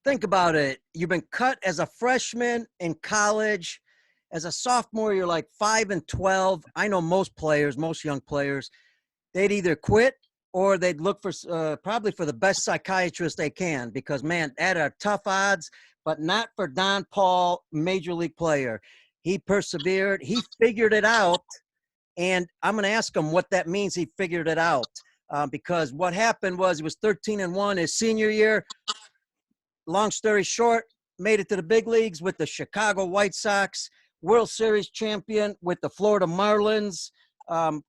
think about it. You've been cut as a freshman in college. As a sophomore, you're like 5-12. I know most players, most young players, they'd either quit or they'd look for probably for the best psychiatrist they can because, man, that are tough odds, but not for Donn Pall, major league player. He persevered. He figured it out. And I'm going to ask him what that means he figured it out. Because what happened was he was 13-1 his senior year. Long story short, made it to the big leagues with the Chicago White Sox, World Series champion with the Florida Marlins.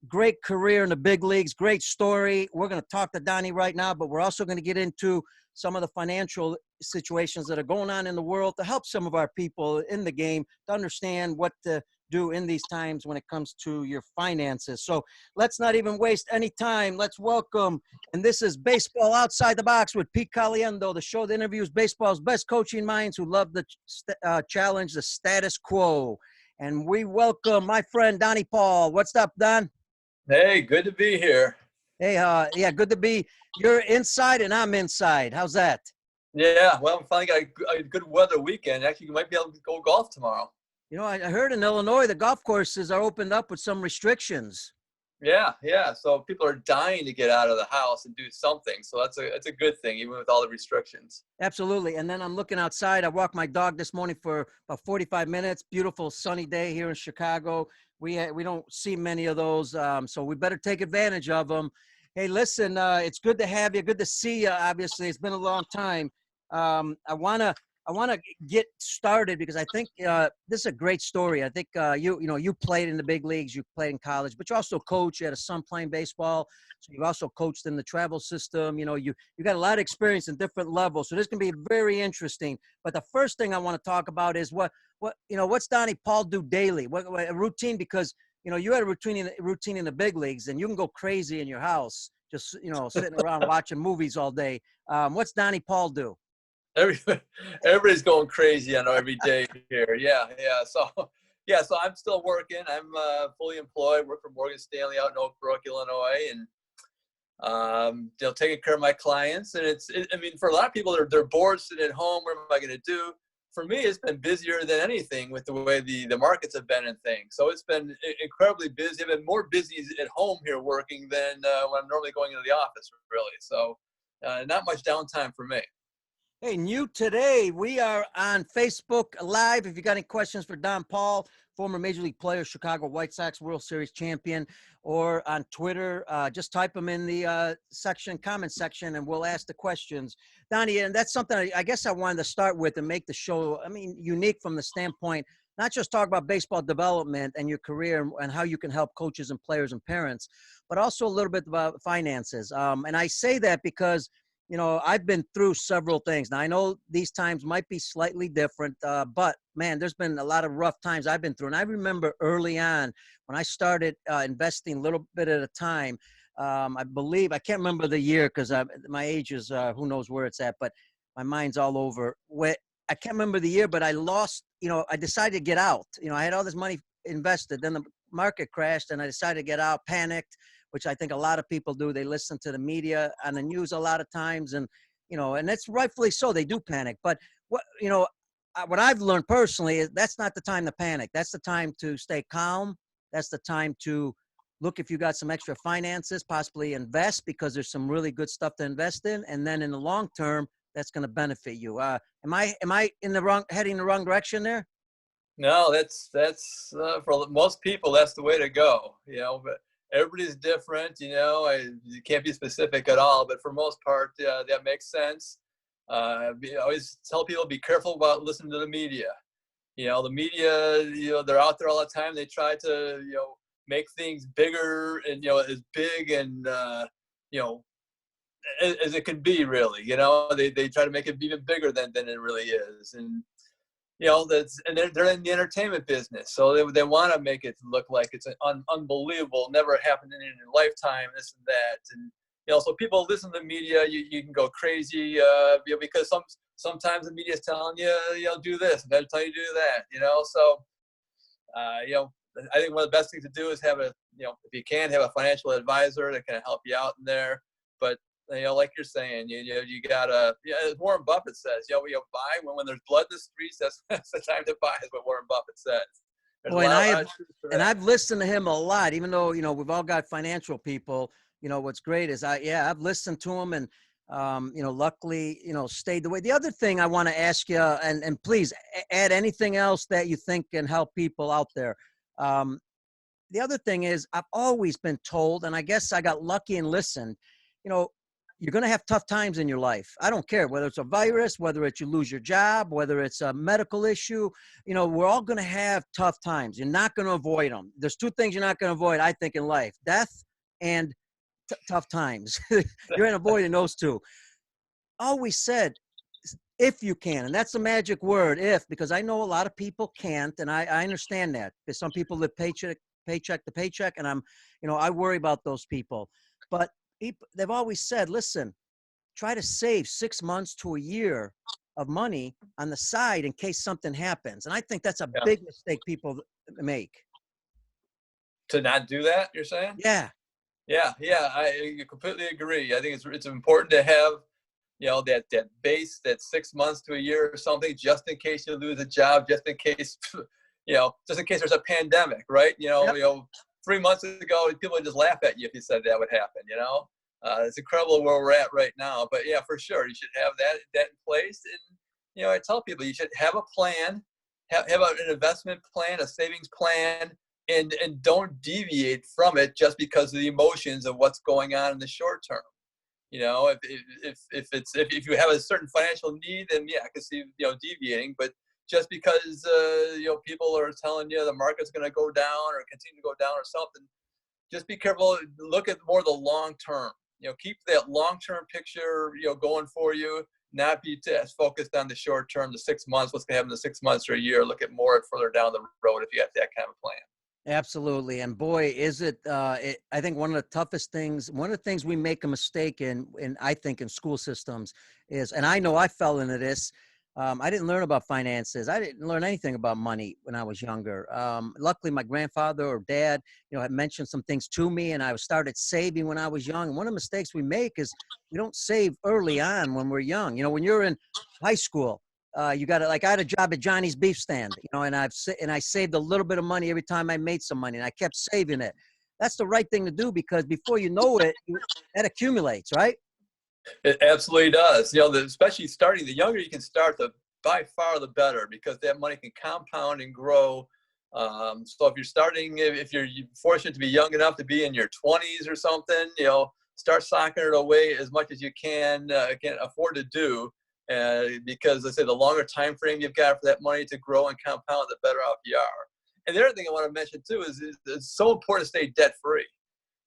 Great career in the big leagues, great story. We're going to talk to Donnie right now, but we're also going to get into some of the financial situations that are going on in the world to help some of our people in the game to understand what to do in these times when it comes to your finances. So let's not even waste any time. Let's welcome, and this is Baseball Outside the Box with Pete Caliendo, the show that interviews baseball's best coaching minds who love to challenge the status quo. And we welcome my friend Donn Pall. What's up, Don? Hey, good to be here. Hey, yeah, good to be. You're inside and I'm inside. How's that? Yeah, well, I'm finally got a good weather weekend. Actually, you might be able to go golf tomorrow. You know, I heard in Illinois the golf courses are opened up with some restrictions. Yeah. So people are dying to get out of the house and do something. So that's a good thing, even with all the restrictions. Absolutely. And then I'm looking outside. I walked my dog this morning for about 45 minutes. Beautiful sunny day here in Chicago. We don't see many of those, so we better take advantage of them. Hey, listen, it's good to have you. Good to see you. Obviously, it's been a long time. I wanna get started because I think this is a great story. I think you played in the big leagues, you played in college, but you also coached. You had a son playing baseball, so you've also coached in the travel system. You know, you got a lot of experience in different levels. So this can be very interesting. But the first thing I want to talk about is what's Donn Pall do daily? What a routine, because you had a routine in the big leagues, and you can go crazy in your house just sitting around watching movies all day. What's Donn Pall do? Everybody's going crazy, I know, every day here. Yeah. So I'm still working. I'm fully employed. Work for Morgan Stanley out in Oak Brook, Illinois, and taking care of my clients. And I mean, for a lot of people, they're bored sitting at home. What am I going to do? For me, it's been busier than anything with the way the markets have been and things. So it's been incredibly busy. I've been more busy at home here working than when I'm normally going into the office, really. So not much downtime for me. Hey, new today, we are on Facebook Live. If you got any questions for Donn Pall, former Major League player, Chicago White Sox World Series champion, or on Twitter, just type them in the comment section, and we'll ask the questions. Donnie, and that's something I guess I wanted to start with and make the show, unique from the standpoint, not just talk about baseball development and your career and how you can help coaches and players and parents, but also a little bit about finances. And I say that because I've been through several things. Now, I know these times might be slightly different, but, man, there's been a lot of rough times I've been through. And I remember early on when I started investing a little bit at a time, I believe – I can't remember the year because my age is who knows where it's at, but my mind's all over. I can't remember the year, but I lost – I decided to get out. I had all this money invested. Then the market crashed, and I decided to get out, panicked, which I think a lot of people do. They listen to the media on the news a lot of times, and and that's rightfully so. They do panic. But what I've learned personally is that's not the time to panic. That's the time to stay calm. That's the time to look if you got some extra finances, possibly invest, because there's some really good stuff to invest in, and then in the long term, that's going to benefit you. Am I heading the wrong direction there? No, that's for most people, that's the way to go. But everybody's different, you can't be specific at all, but for most part, that makes sense. I always tell people, be careful about listening to the media. The media, they're out there all the time. They try to, make things bigger and, as big and, as it can be, really. They try to make it even bigger than it really is. And they're in the entertainment business, so they want to make it look like it's unbelievable, never happened in your lifetime, this and that, and so people listen to the media. You can go crazy, because sometimes the media is telling you, do this, and they'll tell you to do that, So, I think one of the best things to do is have if you can, have a financial advisor that can help you out in there. But like you're saying, you gotta, as Warren Buffett says, buy when there's blood in the streets. That's the time to buy, is what Warren Buffett says. There's Boy, a lot of truth to that. I've listened to him a lot, even though, we've all got financial people. What's great is I've listened to him, and, luckily, stayed the way. The other thing I want to ask you, and please add anything else that you think can help people out there. The other thing is, I've always been told, and I guess I got lucky and listened, you're going to have tough times in your life. I don't care whether it's a virus, whether it's you lose your job, whether it's a medical issue. We're all going to have tough times. You're not going to avoid them. There's two things you're not going to avoid, I think, in life: death and tough times. You ain't avoiding those two. Always said, if you can, and that's the magic word, if, because I know a lot of people can't, and I understand that. Because some people live paycheck to paycheck, and I worry about those people. But they've always said, listen, try to save 6 months to a year of money on the side in case something happens. And I think that's a big mistake people make. To not do that, you're saying? Yeah. Yeah, I completely agree. I think it's important to have, that base, that 6 months to a year or something, just in case you lose a job, just in case, just in case there's a pandemic, right? 3 months ago, people would just laugh at you if you said that would happen. It's incredible where we're at right now. But yeah, for sure, you should have that in place. And I tell people, you should have a plan, have an investment plan, a savings plan, and don't deviate from it just because of the emotions of what's going on in the short term. If you have a certain financial need, then yeah, I can see deviating. But just because people are telling you the market's going to go down or continue to go down or something, just be careful. Look at more the long term. Keep that long term picture going for you. Not be as focused on the short term, the 6 months. What's going to happen in the 6 months or a year? Look at more further down the road if you have that kind of plan. Absolutely. And boy, is it, I think one of the things we make a mistake in I think in school systems is, and I know I fell into this, I didn't learn about finances. I didn't learn anything about money when I was younger. Luckily, my grandfather or dad, had mentioned some things to me, and I started saving when I was young. And one of the mistakes we make is we don't save early on when we're young. When you're in high school, you got to, like, I had a job at Johnny's beef stand, and I saved a little bit of money every time I made some money, and I kept saving it. That's the right thing to do, because before you know it, that accumulates, right? It absolutely does. Especially starting, the younger you can start, the by far the better, because that money can compound and grow. So if you're starting, if you're fortunate to be young enough to be in your 20s or something, start socking it away as much as you can afford to do. Because I say the longer time frame you've got for that money to grow and compound, the better off you are. And the other thing I want to mention too is it's so important to stay debt free.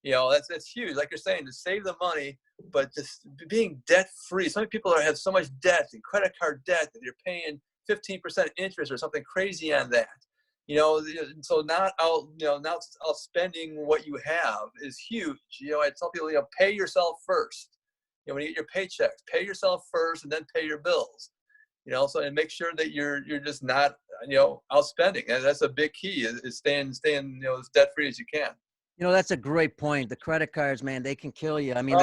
That's huge. Like you're saying, to save the money, but just being debt free. Some people have so much debt and credit card debt that you're paying 15% interest or something crazy on that. So not out spending what you have is huge. I tell people, pay yourself first. When you get your paychecks, pay yourself first and then pay your bills. And make sure that you're just not, outspending. And that's a big key is staying, as debt free as you can. That's a great point. The credit cards, man, they can kill you. I mean,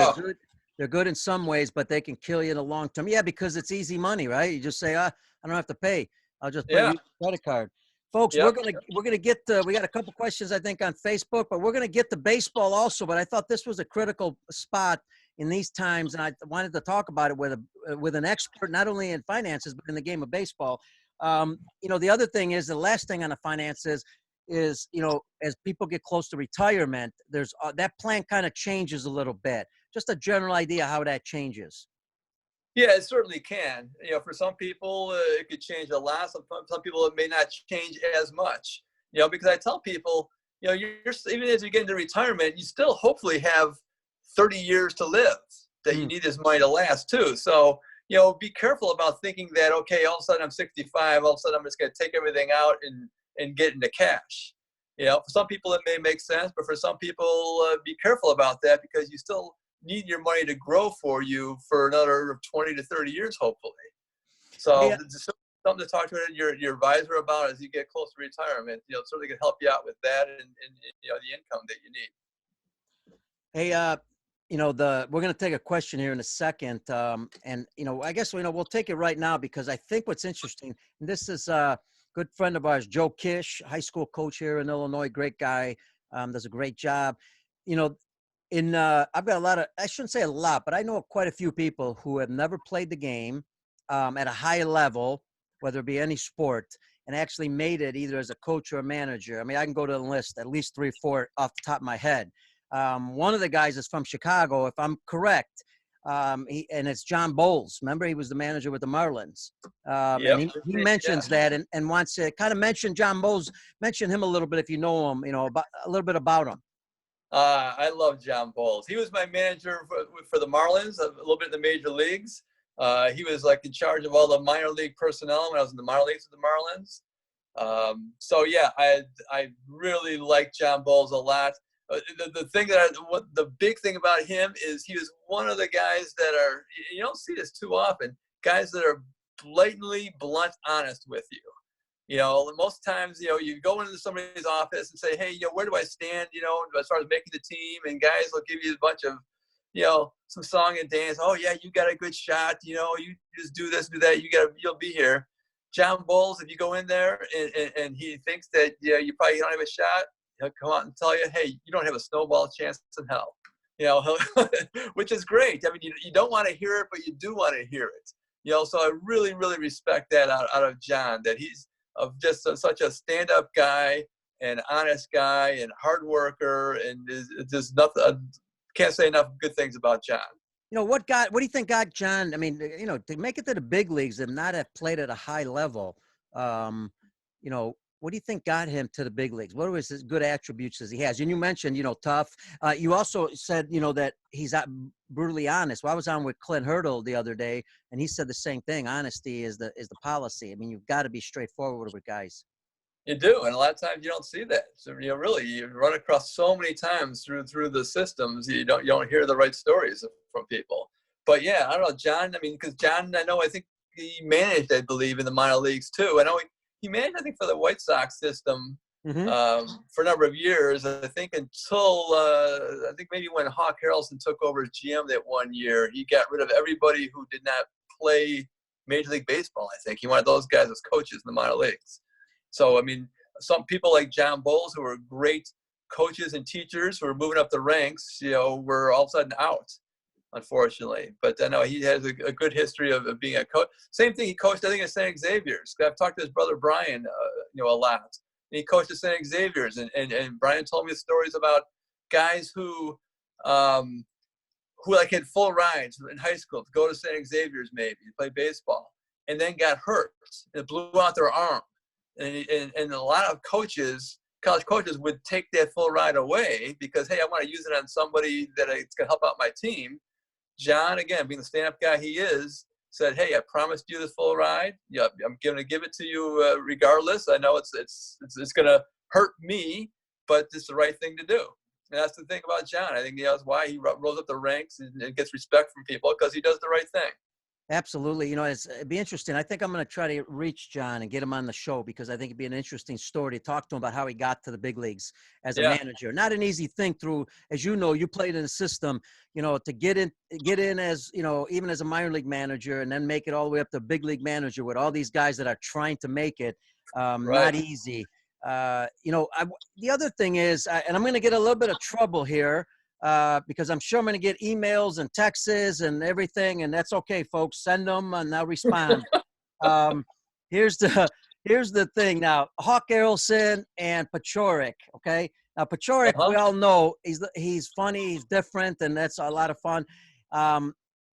they're good in some ways, but they can kill you in the long term. Yeah, because it's easy money, right? You just say, I don't have to pay. I'll just put a credit card. Folks, we're gonna get we got a couple questions, I think, on Facebook, but we're gonna get to baseball also. But I thought this was a critical spot in these times, and I wanted to talk about it with an expert, not only in finances but in the game of baseball. The other thing is, the last thing on the finances is, as people get close to retirement, there's that plan kind of changes a little bit. Just a general idea how that changes. Yeah, it certainly can. For some people, it could change a lot. Some people, it may not change as much. Because I tell people, you're even as you get into retirement, you still hopefully have 30 years to live that you need this money to last too. So, be careful about thinking that, okay, all of a sudden I'm 65, all of a sudden I'm just going to take everything out and get into cash. For some people it may make sense, but for some people, be careful about that, because you still need your money to grow for you for another 20 to 30 years, hopefully. So it's something to talk to your advisor about as you get close to retirement. Certainly can help you out with that and the income that you need. Hey, we're going to take a question here in a second. And, I guess, we'll take it right now because I think what's interesting, and this is a good friend of ours, Joe Kish, high school coach here in Illinois, great guy, does a great job. I've got a lot of, I shouldn't say a lot, but I know quite a few people who have never played the game at a high level, whether it be any sport, and actually made it either as a coach or a manager. I mean, I can go to the list, at least 3 or 4 off the top of my head. One of the guys is from Chicago, if I'm correct. And it's John Bowles. Remember, he was the manager with the Marlins. Yep. And he mentions that and wants to kind of mention John Bowles, mention him a little bit if you know him, about a little bit about him. I love John Pall. He was my manager for the Marlins, a little bit in the major leagues. He was like in charge of all the minor league personnel when I was in the minor leagues with the Marlins. So yeah, I really like John Bowles a lot. The big thing about him is he was one of the guys that are, you don't see this too often, guys that are blatantly blunt honest with you. Most times, you go into somebody's office and say, hey, where do I stand, as far as making the team? And guys will give you a bunch of, some song and dance. Oh yeah, you got a good shot. You just do this, do that. You'll be here. John Bowles, if you go in there and he thinks that, you probably don't have a shot, he'll come out and tell you, hey, you don't have a snowball chance in hell. Which is great. I mean, you don't want to hear it, but you do want to hear it. So I really, really respect that out of John, that he's just such a stand-up guy and honest guy and hard worker, and there's nothing. Can't say enough good things about John. What do you think got John? I mean, to make it to the big leagues and not have played at a high level, what do you think got him to the big leagues? What was his good attributes as he has? And you mentioned, tough. You also said, that he's brutally honest. Well, I was on with Clint Hurdle the other day, and he said the same thing. Honesty is the policy. I mean, you've got to be straightforward with guys. You do, and a lot of times you don't see that. So really, you run across so many times through the systems, you don't hear the right stories from people. But yeah, I don't know, John. I mean, because John, I think he managed, I believe, in the minor leagues too. I know he managed, I think, for the White Sox system for a number of years. I think until I think maybe when Hawk Harrelson took over as GM that one year, he got rid of everybody who did not play Major League Baseball. I think he wanted those guys as coaches in the minor leagues. So, I mean, some people like John Bowles, who are great coaches and teachers who are moving up the ranks, were all of a sudden out, unfortunately. But I know he has a good history of being a coach. Same thing, he coached, I think, at St. Xavier's. I've talked to his brother Brian, a lot. And he coached at St. Xavier's. And Brian told me stories about guys who like had full rides in high school to go to St. Xavier's maybe, to play baseball, and then got hurt and blew out their arm. And a lot of college coaches would take that full ride away because, hey, I want to use it on somebody that it's going to help out my team. John, again, being the stand-up guy he is, said, hey, I promised you this full ride. Yeah, I'm going to give it to you regardless. I know it's going to hurt me, but it's the right thing to do. And that's the thing about John. I think that's why he rose up the ranks and gets respect from people, because he does the right thing. Absolutely. It'd be interesting. I think I'm going to try to reach John and get him on the show, because I think it'd be an interesting story to talk to him about how he got to the big leagues as a manager. Not an easy thing through, as you played in a system, to get in as, even as a minor league manager and then make it all the way up to big league manager with all these guys that are trying to make it. Not easy. The other thing is, and I'm going to get a little bit of trouble here, because I'm sure I'm going to get emails and texts and everything, and that's okay, folks. Send them and I'll respond. Here's the thing now: Hawk Harrelson and Pachorik. Okay, now Pachorik, we all know he's funny, he's different, and that's a lot of fun.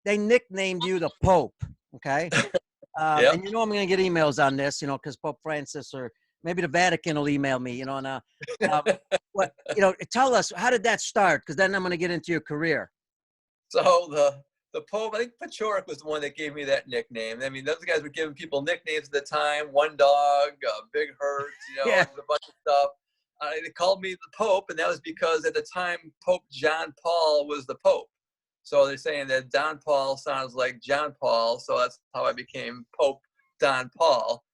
They nicknamed you the Pope. Okay, and I'm going to get emails on this, because Pope Francis or maybe the Vatican will email me, tell us, how did that start? Because then I'm going to get into your career. So the Pope, I think Pachorik was the one that gave me that nickname. I mean, those guys were giving people nicknames at the time. One Dog, Big Hurt, a bunch of stuff. They called me the Pope, and that was because at the time Pope Donn Pall was the Pope. So they're saying that Don Pall sounds like John Paul, so that's how I became Pope Donn Pall.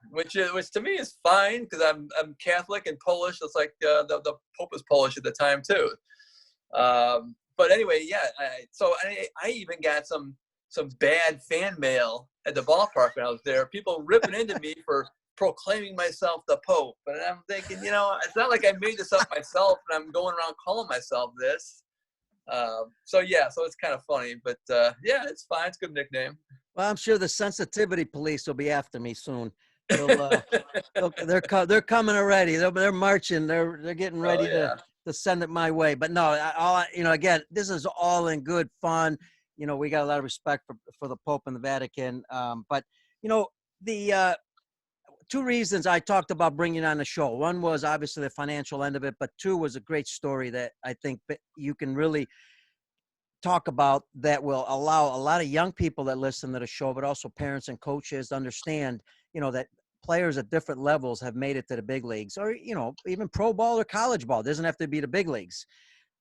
Which to me is fine, because I'm Catholic and Polish. It's like the Pope was Polish at the time too. but anyway, yeah. So I even got some bad fan mail at the ballpark when I was there. People ripping into me for proclaiming myself the Pope. But I'm thinking, it's not like I made this up myself and I'm going around calling myself this. So it's kind of funny, but yeah, it's fine. It's a good nickname. Well, I'm sure the sensitivity police will be after me soon. They're coming already. They're marching. They're getting ready to send it my way. But no, again, this is all in good fun. We got a lot of respect for the Pope and the Vatican. But the two reasons I talked about bringing on the show. One was obviously the financial end of it, but two was a great story that I think you can really talk about that will allow a lot of young people that listen to the show, but also parents and coaches to understand, that players at different levels have made it to the big leagues or, even pro ball or college ball. It doesn't have to be the big leagues.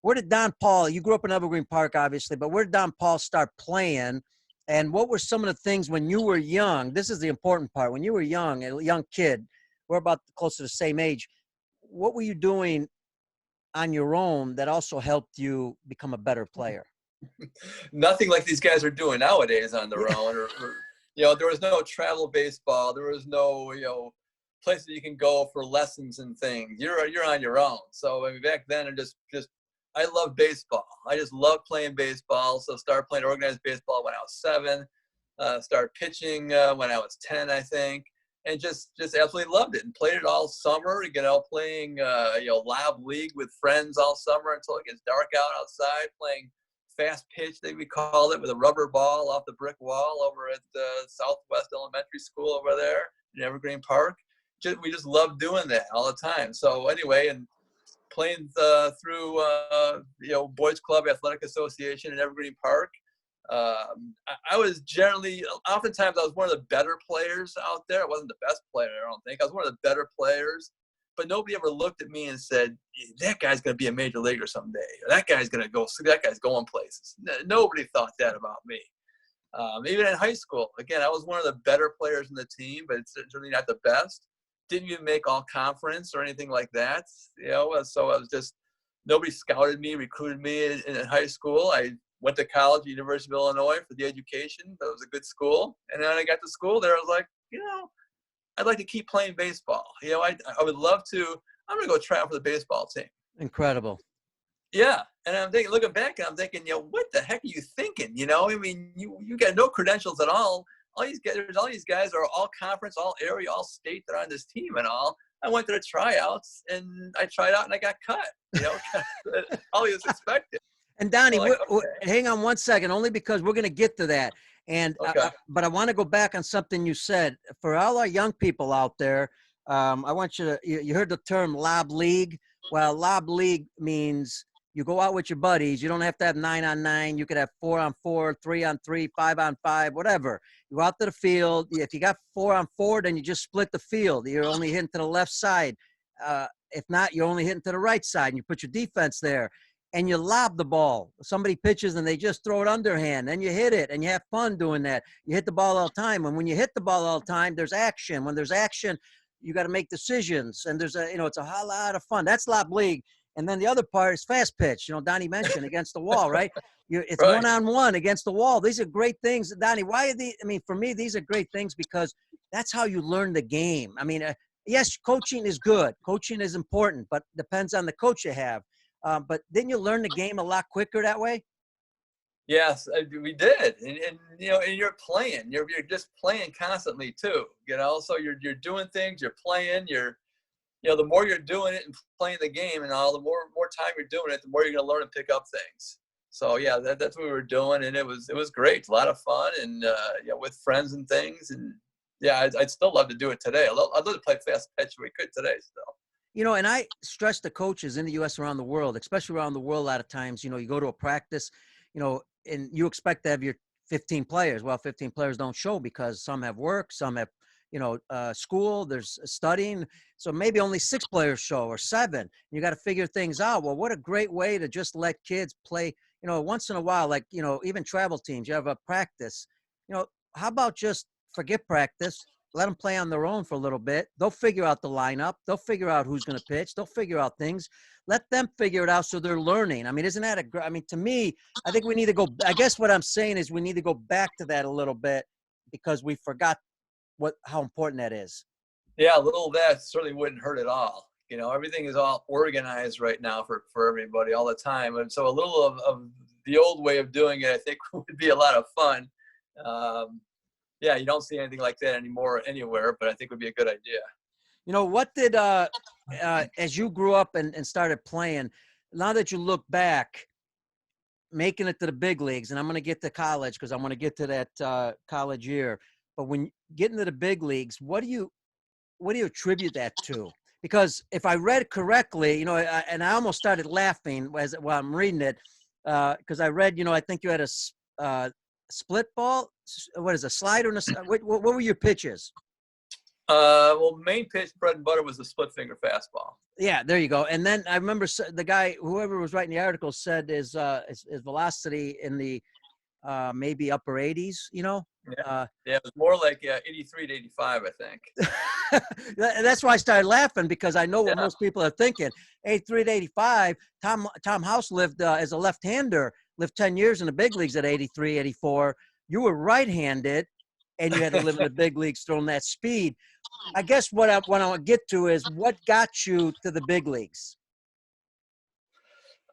Where did Donn Pall, you grew up in Evergreen Park, obviously, but where did Donn Pall start playing? And what were some of the things when you were young? This is the important part. When you were young, a young kid, we're about close to the same age. What were you doing on your own that also helped you become a better player? Nothing like these guys are doing nowadays on their own. There was no travel baseball. There was no, place that you can go for lessons and things. You're on your own. So back then, I loved baseball. I just loved playing baseball. So started playing organized baseball when I was 7. Started pitching when I was 10, I think, and just absolutely loved it and played it all summer. Playing lob league with friends all summer until it gets dark out outside. Playing fast pitch, we called it, with a rubber ball off the brick wall over at Southwest Elementary School over there in Evergreen Park. We just loved doing that all the time. So anyway, and playing through Boys Club Athletic Association in Evergreen Park. I was oftentimes I was one of the better players out there. I wasn't the best player, I don't think. I was one of the better players, but nobody ever looked at me and said, that guy's going to be a major leaguer someday. Or that guy's going places. Nobody thought that about me. Even in high school, again, I was one of the better players in the team, but it's certainly not the best. Didn't even make all conference or anything like that. So I was just, nobody scouted me, recruited me in high school. I went to college, University of Illinois, for the education. That was a good school. And then I got to school there, I was like, I'd like to keep playing baseball. I would love to. I'm going to go try out for the baseball team. Incredible. Yeah. And I'm thinking, looking back, I'm thinking, what the heck are you thinking? I mean, you got no credentials at all. All these guys are all conference, all area, all state that are on this team and all. I went to the tryouts and I tried out and I got cut. All you expected. And Donnie, hang on one second, only because we're going to get to that. And but I want to go back on something you said. For all our young people out there, I want you heard the term lob league. Well, lob league means you go out with your buddies. You don't have to have 9-on-9. You could have 4-on-4, 3-on-3, 5-on-5, whatever. You go out to the field. If you got 4-on-4, then you just split the field. You're only hitting to the left side. If not, you're only hitting to the right side, and you put your defense there. And you lob the ball. Somebody pitches and they just throw it underhand. Then you hit it and you have fun doing that. You hit the ball all the time. And when you hit the ball all the time, there's action. When there's action, you got to make decisions. And there's it's a whole lot of fun. That's lob league. And then the other part is fast pitch. Donnie mentioned against the wall, right? It's right. 1-on-1 against the wall. These are great things. Donnie, why are these? I mean, for me, these are great things because that's how you learn the game. I mean, yes, coaching is good. Coaching is important, but depends on the coach you have. But didn't you learn the game a lot quicker that way? Yes, we did. And you're playing. You're just playing constantly too. So you're doing things. You're playing. The more you're doing it and playing the game and all, the more time you're doing it, the more you're going to learn and pick up things. So yeah, that's what we were doing, and it was great. A lot of fun, and with friends and things. And yeah, I'd still love to do it today. I'd love to play fast pitch if we could today still. And I stress to coaches in the U.S. around the world, especially around the world, a lot of times, you go to a practice, and you expect to have your 15 players. Well, 15 players don't show because some have work, some have, school, there's studying. So maybe only 6 players show or 7. You got to figure things out. Well, what a great way to just let kids play, once in a while, like, even travel teams, you have a practice. How about just forget practice? let them play on their own for a little bit. They'll figure out the lineup. They'll figure out who's going to pitch. They'll figure out things. Let them figure it out so they're learning. I mean, isn't that I mean, to me, I think we need to go. I guess what I'm saying is we need to go back to that a little bit because we forgot how important that is. Yeah, a little of that certainly wouldn't hurt at all. Everything is all organized right now for everybody all the time. And so a little of the old way of doing it, I think, would be a lot of fun. Yeah, you don't see anything like that anymore anywhere, but I think it would be a good idea. What did, as you grew up and started playing, now that you look back, making it to the big leagues, and I'm going to get to college because I want to get to that college year, but when getting to the big leagues, what do you attribute that to? Because if I read correctly, and I almost started laughing while I'm reading it, because I read, I think you had a split ball. What is a slider? What were your pitches? Well, main pitch, bread and butter, was the split finger fastball. Yeah, there you go. And then I remember the guy, whoever was writing the article, said his velocity in the maybe upper 80s. Yeah, it was more like 83 to 85, I think. That's why I started laughing because I know what most people are thinking. 83 to 85. Tom House lived as a left-hander, lived 10 years in the big leagues at 83, 84. You were right-handed, and you had to live in the big leagues throwing that speed. I guess what I want to get to is what got you to the big leagues?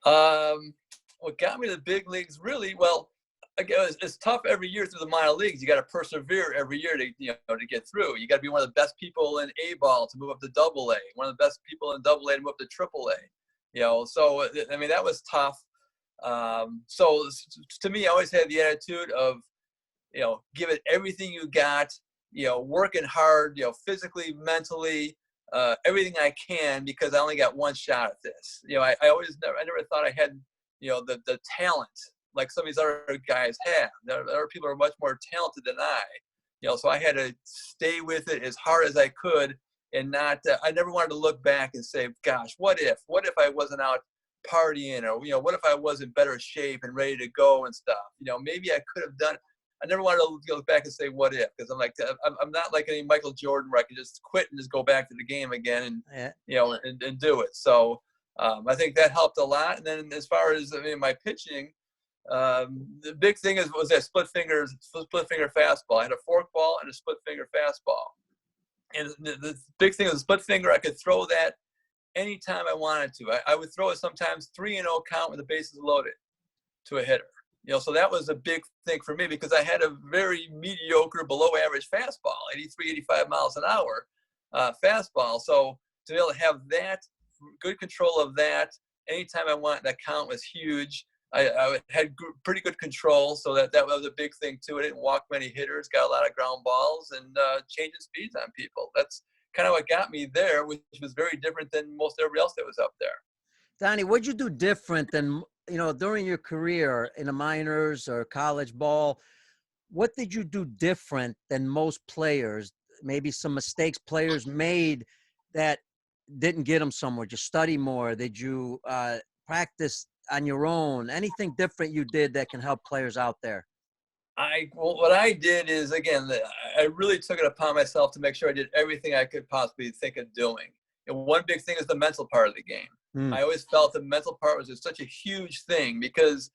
What got me to the big leagues, really, well, it's tough every year through the minor leagues. You got to persevere every year to get through. You got to be one of the best people in A-ball to move up to Double-A, one of the best people in Double-A to move up to Triple-A. So I mean that was tough. So to me, I always had the attitude of give it everything you got. Working hard. Physically, mentally, everything I can because I only got one shot at this. I never thought I had the talent like some of these other guys have. There are people who are much more talented than I. So I had to stay with it as hard as I could and not. I never wanted to look back and say, "Gosh, what if I wasn't out partying, or what if I was in better shape and ready to go and stuff? Maybe I could have done." I never wanted to go back and say what if, because I'm not like any Michael Jordan where I can just quit and just go back to the game again and and do it. So I think that helped a lot. And then as far as my pitching. The big thing was that split finger fastball. I had a fork ball and a split finger fastball. And the big thing was the split finger. I could throw that anytime I wanted to. I would throw it sometimes 3-0 count with the bases loaded to a hitter. So that was a big thing for me because I had a very mediocre, below average fastball, 83, 85 miles an hour fastball. So to be able to have that, good control of that, anytime I wanted, that count was huge. I had pretty good control, so that was a big thing too. I didn't walk many hitters, got a lot of ground balls, and changing speeds on people. That's kind of what got me there, which was very different than most everybody else that was up there. Donnie, what'd you do different than, during your career in the minors or college ball? What did you do different than most players? Maybe some mistakes players made that didn't get them somewhere. Did you study more? Did you practice on your own? Anything different you did that can help players out there? What I did is, again, I really took it upon myself to make sure I did everything I could possibly think of doing. And one big thing is the mental part of the game. I always felt the mental part was just such a huge thing because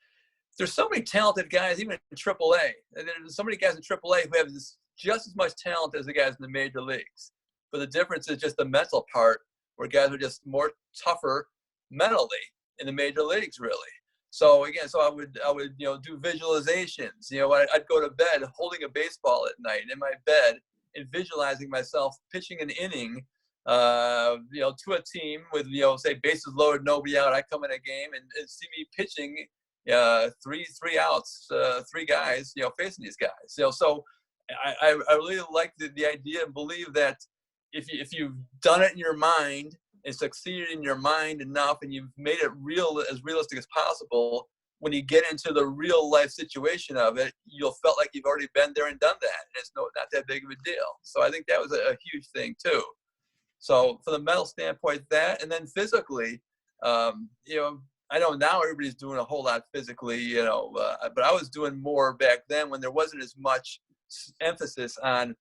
there's so many talented guys, even in AAA. And there's so many guys in AAA who have just as much talent as the guys in the major leagues. But the difference is just the mental part, where guys are just more tougher mentally in the major leagues, really. So again, I would do visualizations. I'd go to bed holding a baseball at night in my bed and visualizing myself pitching an inning, to a team with say bases loaded, nobody out. I come in a game and see me pitching, three outs, three guys, facing these guys. So I really like the idea and believe that if you've done it in your mind and succeeded in your mind enough and you've made it as realistic as possible, when you get into the real life situation of it, you'll felt like you've already been there and done that. And it's not that big of a deal. So I think that was a huge thing too. So for the mental standpoint, that, and then physically, I know now everybody's doing a whole lot physically, but I was doing more back then when there wasn't as much emphasis on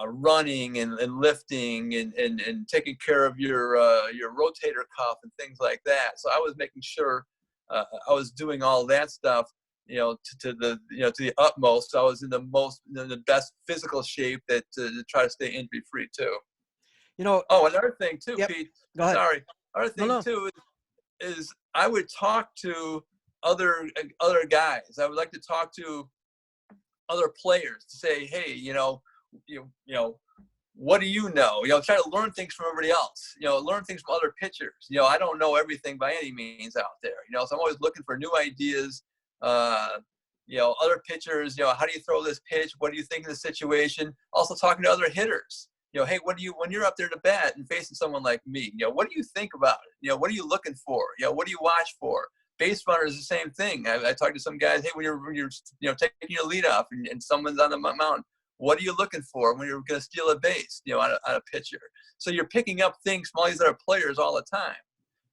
running and lifting and taking care of your rotator cuff and things like that. So I was making sure I was doing all that stuff, to the utmost. I was in the best physical shape to try to stay injury free too. Oh, another thing too, yep. Pete. Go ahead. Sorry. Another thing too is I would talk to other guys. I would like to talk to other players to say, hey, what do you know? Try to learn things from everybody else. Learn things from other pitchers. I don't know everything by any means out there. So I'm always looking for new ideas. Other pitchers. How do you throw this pitch? What do you think of the situation? Also talking to other hitters. Hey, when you're up there to bat and facing someone like me, what do you think about it? What are you looking for? What do you watch for? Base runner is the same thing. I talked to some guys. Hey, when you're taking your lead off and someone's on the mound, what are you looking for when you're going to steal a base? On a pitcher. So you're picking up things from all these other players all the time.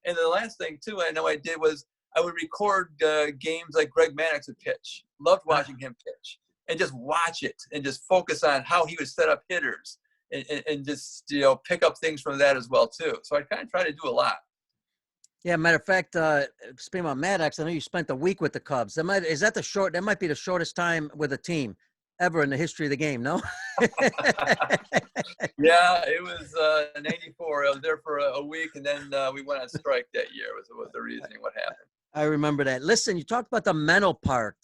And the last thing too, I know I did was I would record games like Greg Maddux would pitch. Loved watching him pitch and just watch it and just focus on how he would set up hitters and just pick up things from that as well too. So I kind of try to do a lot. Yeah, matter of fact, speaking about Maddox, I know you spent a week with the Cubs. That might be the shortest time with a team ever in the history of the game, no? Yeah, it was in '84. I was there for a week, and then we went on strike that year. Was the reasoning what happened. I remember that. Listen, you talked about the mental part.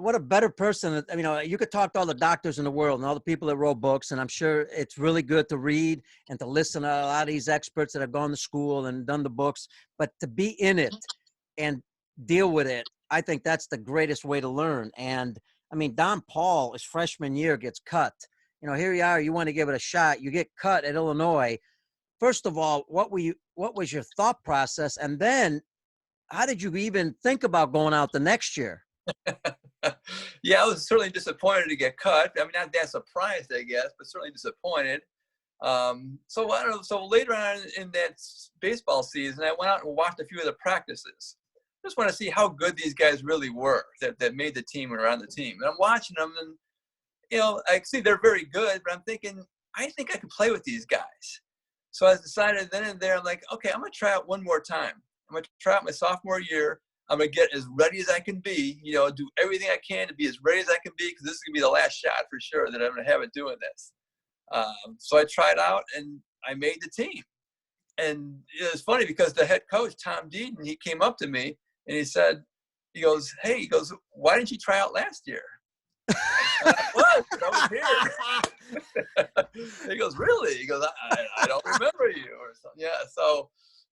What a better person. You could talk to all the doctors in the world and all the people that wrote books, and I'm sure it's really good to read and to listen to a lot of these experts that have gone to school and done the books, but to be in it and deal with it, I think that's the greatest way to learn. And Donn Pall, his freshman year, gets cut. Here you are, you want to give it a shot. You get cut at Illinois. First of all, what was your thought process? And then how did you even think about going out the next year? Yeah, I was certainly disappointed to get cut. Not that surprised, I guess, but certainly disappointed. So I don't know. So later on in that baseball season, I went out and watched a few of the practices. Just want to see how good these guys really were that made the team and are on the team. And I'm watching them, and I see they're very good, but I'm thinking I think I could play with these guys. So I decided then and there, I'm like, okay, I'm gonna try out one more time. I'm gonna try out my sophomore year. I'm going to get as ready as I can be, do everything I can to be as ready as I can be, because this is going to be the last shot for sure that I'm going to have it doing this. So I tried out, and I made the team. And it was funny because the head coach, Tom Deaton, he came up to me, and he goes, why didn't you try out last year? I was here. He goes, really? He goes, I don't remember you or something. Yeah, so.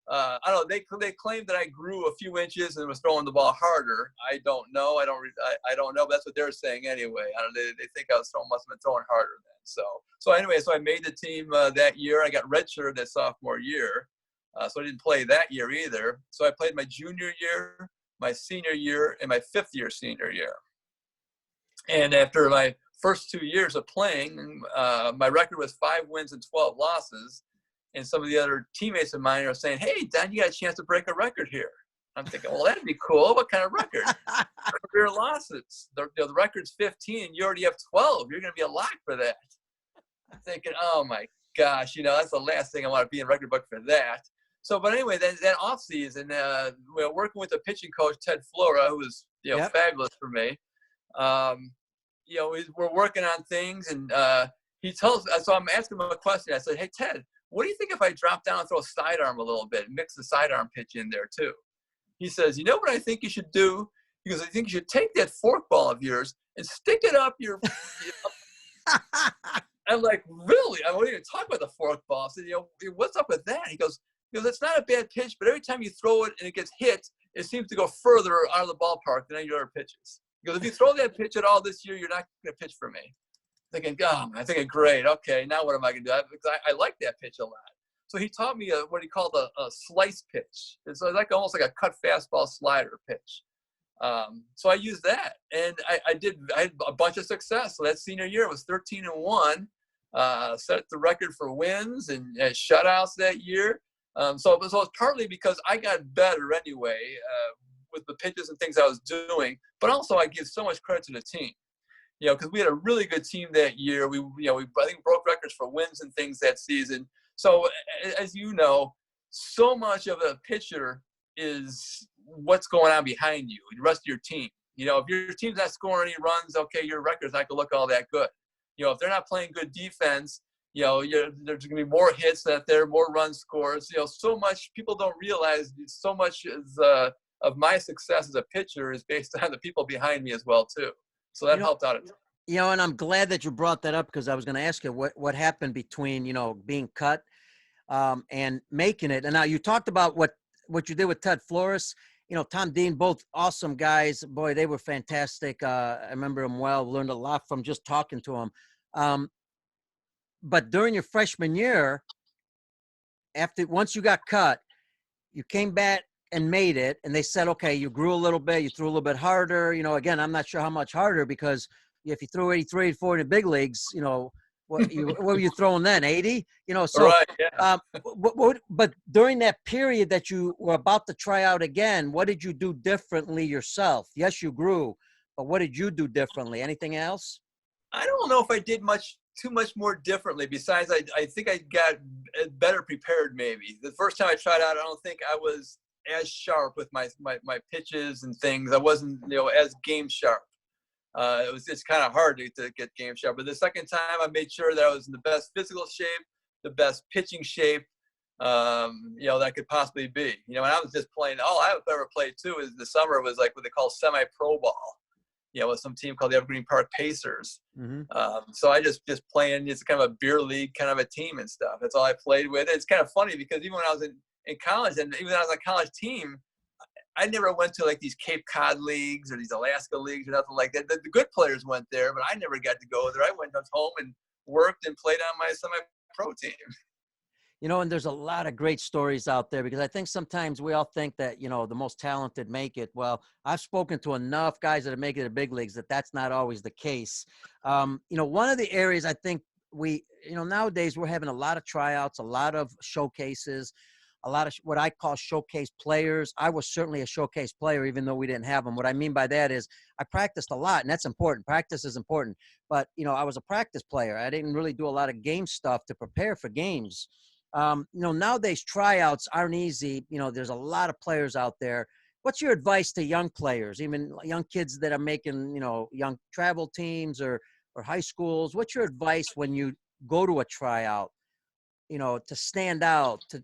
I don't know. They claimed that I grew a few inches and was throwing the ball harder. I don't know. I don't know. But that's what they're saying anyway. I don't. They think I must have been throwing harder then. So anyway, so I made the team that year. I got redshirted that sophomore year, so I didn't play that year either. So I played my junior year, my senior year, and my fifth year senior year. And after my first 2 years of playing, my record was 5 wins and 12 losses. And some of the other teammates of mine are saying, hey, Don, you got a chance to break a record here. I'm thinking, well, that'd be cool. What kind of record? Career losses. The record's 15, and you already have 12. You're going to be a lock for that. I'm thinking, oh, my gosh, that's the last thing I want to be in record book for that. So, but anyway, that offseason, working with the pitching coach, Ted Flora, who was, fabulous for me, we're working on things, and he tells – so I'm asking him a question. I said, hey, Ted, what do you think if I drop down and throw a sidearm a little bit, mix the sidearm pitch in there too? He says, you know what I think you should do? He goes, I think you should take that forkball of yours and stick it up your I'm like, really? I won't even talk about the forkball. I said, what's up with that? He goes, it's not a bad pitch, but every time you throw it and it gets hit, it seems to go further out of the ballpark than any other pitches. He goes, if you throw that pitch at all this year, you're not going to pitch for me. Thinking, I'm thinking, great. Okay, now what am I going to do? Because I like that pitch a lot. So he taught me what he called a slice pitch. It's like almost like a cut fastball slider pitch. So I used that, and I had a bunch of success. So that senior year was 13-1, set the record for wins and shutouts that year. So it was partly because I got better anyway with the pitches and things I was doing, but also I give so much credit to the team. because we had a really good team that year. We I think broke records for wins and things that season. So as you know, so much of a pitcher is what's going on behind you, the rest of your team. If your team's not scoring any runs, okay, your record's not going to look all that good. If they're not playing good defense, there's going to be more hits that there, more run scores. So much people don't realize so much of my success as a pitcher is based on the people behind me as well too. So that helped out. And I'm glad that you brought that up, because I was going to ask you what happened between, being cut and making it. And now you talked about what you did with Ted Flores, Tom Dean, both awesome guys. Boy, they were fantastic. I remember them well, learned a lot from just talking to them. But during your freshman year, once you got cut, you came back and made it, and they said, okay, you grew a little bit, you threw a little bit harder. Again, I'm not sure how much harder, because if you threw 83, 84 in the big leagues, what were you throwing then? 80? So, right, yeah. But during that period that you were about to try out again, what did you do differently yourself? Yes, you grew, but what did you do differently? Anything else? I don't know if I did too much more differently. Besides, I think I got better prepared. Maybe the first time I tried out, I don't think I was as sharp with my pitches and things. I wasn't as game sharp. It was just kind of hard to get game sharp. But the second time, I made sure that I was in the best physical shape, the best pitching shape, that I could possibly be. And I was just playing. All I've ever played too is the summer was like what they call semi-pro ball. With some team called the Evergreen Park Pacers. Mm-hmm. So I just playing. It's kind of a beer league kind of a team and stuff. That's all I played with. It's kind of funny because even when I was in college, and even when I was on a college team, I never went to like these Cape Cod leagues or these Alaska leagues or nothing like that. The good players went there, but I never got to go there. I went home and worked and played on my semi-pro team. And there's a lot of great stories out there, because I think sometimes we all think that, the most talented make it. Well, I've spoken to enough guys that are making it to big leagues that's not always the case. One of the areas I think nowadays we're having a lot of tryouts, a lot of showcases, a lot of what I call showcase players. I was certainly a showcase player, even though we didn't have them. What I mean by that is I practiced a lot, and that's important. Practice is important. But, I was a practice player. I didn't really do a lot of game stuff to prepare for games. Nowadays tryouts aren't easy. There's a lot of players out there. What's your advice to young players, even young kids that are making, young travel teams or high schools? What's your advice when you go to a tryout, to stand out, to,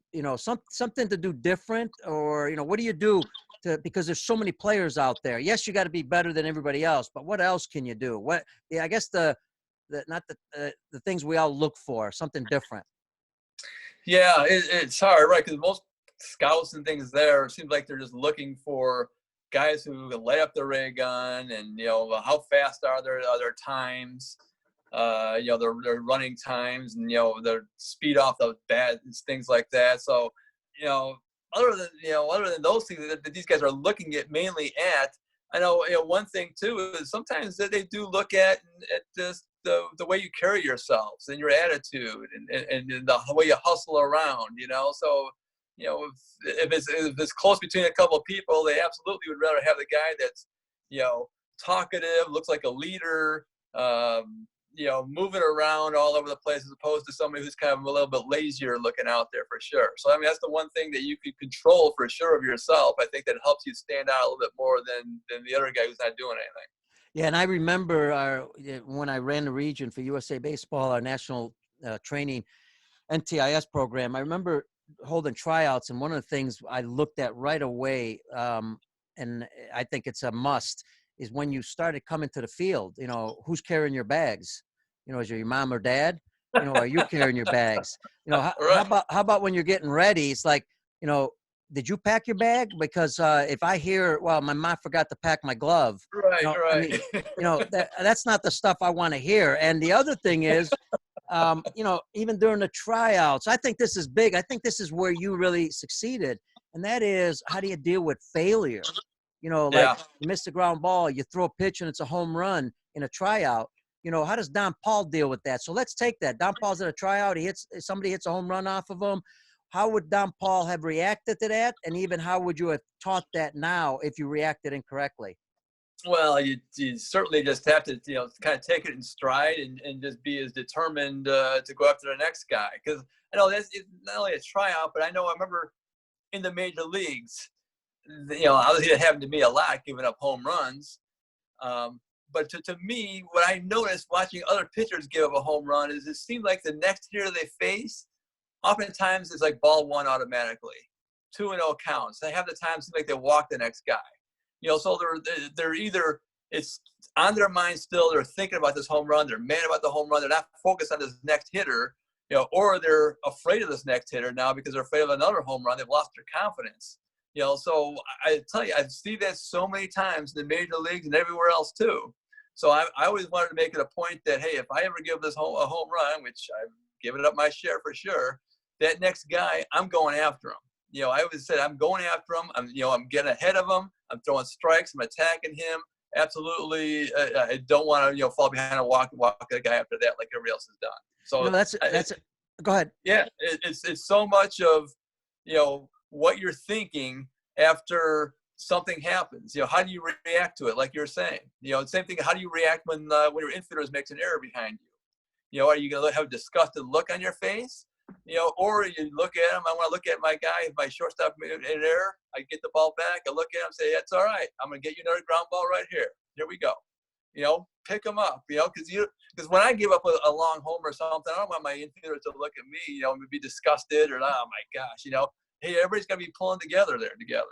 something to do different, or, what do you do because there's so many players out there? Yes, you got to be better than everybody else, but what else can you do? I guess the things we all look for, something different. Yeah, it's hard, right? Because most scouts and things there, it seems like they're just looking for guys who can lay up the ray gun, and how fast are their times, their running times, and their speed off the bat, things like that. So other than those things that these guys are looking at mainly at, I know one thing too is sometimes that they do look at just the way you carry yourselves and your attitude and the way you hustle around, So, if it's close between a couple of people, they absolutely would rather have the guy that's, talkative, looks like a leader, moving around all over the place, as opposed to somebody who's kind of a little bit lazier looking out there for sure. So, I mean, that's the one thing that you can control for sure of yourself. I think that helps you stand out a little bit more than the other guy who's not doing anything. Yeah, and I remember when I ran the region for USA Baseball, our national training NTIS program, I remember holding tryouts, and one of the things I looked at right away, and I think it's a must, is when you started coming to the field, who's carrying your bags? Is your mom or dad? Are you carrying your bags? How about when you're getting ready? It's like, did you pack your bag? Because if I hear, well, my mom forgot to pack my glove, right. I mean, that's not the stuff I want to hear. And the other thing is, even during the tryouts, I think this is big. I think this is where you really succeeded. And that is, how do you deal with failure? Like you miss the ground ball, you throw a pitch and it's a home run in a tryout. How does Donn Pall deal with that? So let's take that. Donn Pall's at a tryout. Somebody hits a home run off of him. How would Donn Pall have reacted to that? And even how would you have taught that now if you reacted incorrectly? Well, you certainly just have to, kind of take it in stride and just be as determined to go after the next guy. Because I know it's not only a tryout, but I remember in the major leagues, obviously it happened to me a lot, giving up home runs. But to me, what I noticed watching other pitchers give up a home run is it seemed like the next hitter they face, oftentimes it's like ball one automatically, 2-0 counts. They have the time seem like they walk the next guy. So they're either it's on their mind still, they're thinking about this home run, they're mad about the home run, they're not focused on this next hitter, or they're afraid of this next hitter now because they're afraid of another home run. They've lost their confidence. So I tell you, I see that so many times in the major leagues and everywhere else too. So I always wanted to make it a point that, hey, if I ever give this a home run, which I've given it up my share for sure, that next guy, I'm going after him. I always said, I'm going after him. I'm getting ahead of him. I'm throwing strikes. I'm attacking him. Absolutely. I don't want to, fall behind and walk the guy after that like everybody else has done. So go ahead. Yeah. It's so much of, what you're thinking after something happens. How do you react to it? Like you're saying, same thing. How do you react when your infielder makes an error behind you? Are you going to have a disgusted look on your face? Or you look at him. I want to look at my guy. If my shortstop made an error, I get the ball back. I look at him, say, "That's all right. I'm going to get you another ground ball right here. Here we go." Pick him up. Because when I give up a long home or something, I don't want my infielder to look at me. And be disgusted or, oh my gosh. Hey, everybody's got to be pulling together there together.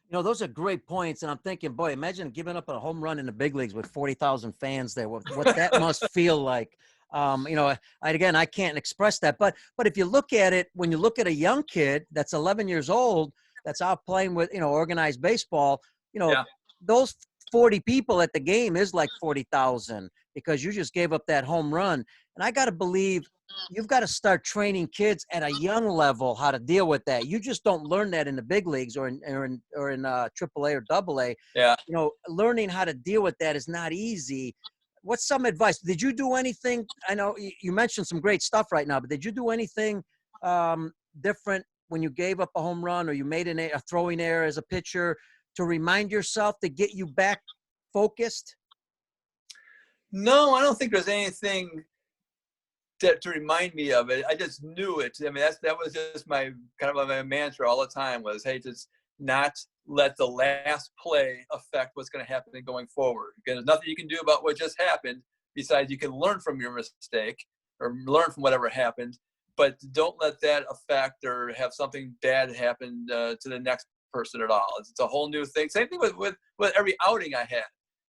Those are great points, and I'm thinking, boy, imagine giving up a home run in the big leagues with 40,000 fans there. What that must feel like. I can't express that, but if you look at it, when you look at a young kid that's 11 years old, that's out playing with, organized baseball, Yeah. those 40 people at the game is like 40,000 because you just gave up that home run. And I got to believe you've got to start training kids at a young level how to deal with that. You just don't learn that in the big leagues or in AAA or AA. Yeah. Learning how to deal with that is not easy. What's some advice? Did you do anything? I know you mentioned some great stuff right now, but did you do anything different when you gave up a home run or you made a throwing error as a pitcher to remind yourself to get you back focused? No, I don't think there's anything to remind me of it. I just knew it. I mean, that was just my kind of my mantra all the time was, hey, just not let the last play affect what's going to happen going forward. Because there's nothing you can do about what just happened besides you can learn from your mistake or learn from whatever happened, but don't let that affect or have something bad happen to the next person at all. It's a whole new thing. Same thing with every outing I had.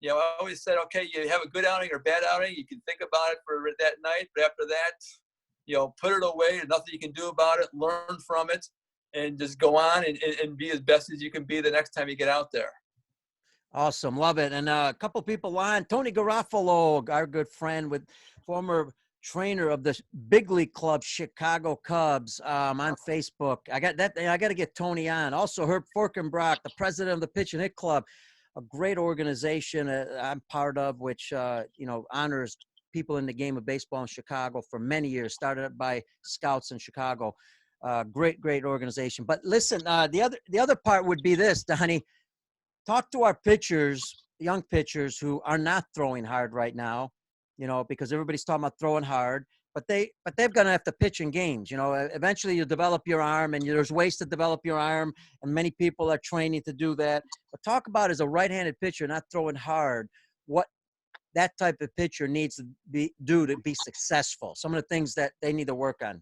I always said, okay, you have a good outing or bad outing, you can think about it for that night, but after that, put it away. There's nothing you can do about it. Learn from it and just go on and be as best as you can be the next time you get out there. Awesome. Love it. And a couple people on. Tony Garofalo, our good friend, with former trainer of the big league club Chicago Cubs, on Facebook. I got to get Tony on. Also Herb Forkenbrock, the president of the Pitch and Hit Club, a great organization I'm part of, which honors people in the game of baseball in Chicago for many years. Started by scouts in Chicago. Great organization. But listen, the other part would be this, Donnie. Talk to our pitchers, young pitchers who are not throwing hard right now, because everybody's talking about throwing hard, but they're going to have to pitch in games. Eventually you develop your arm, and there's ways to develop your arm, and many people are training to do that. But talk about, as a right-handed pitcher not throwing hard, what that type of pitcher needs to do to be successful. Some of the things that they need to work on.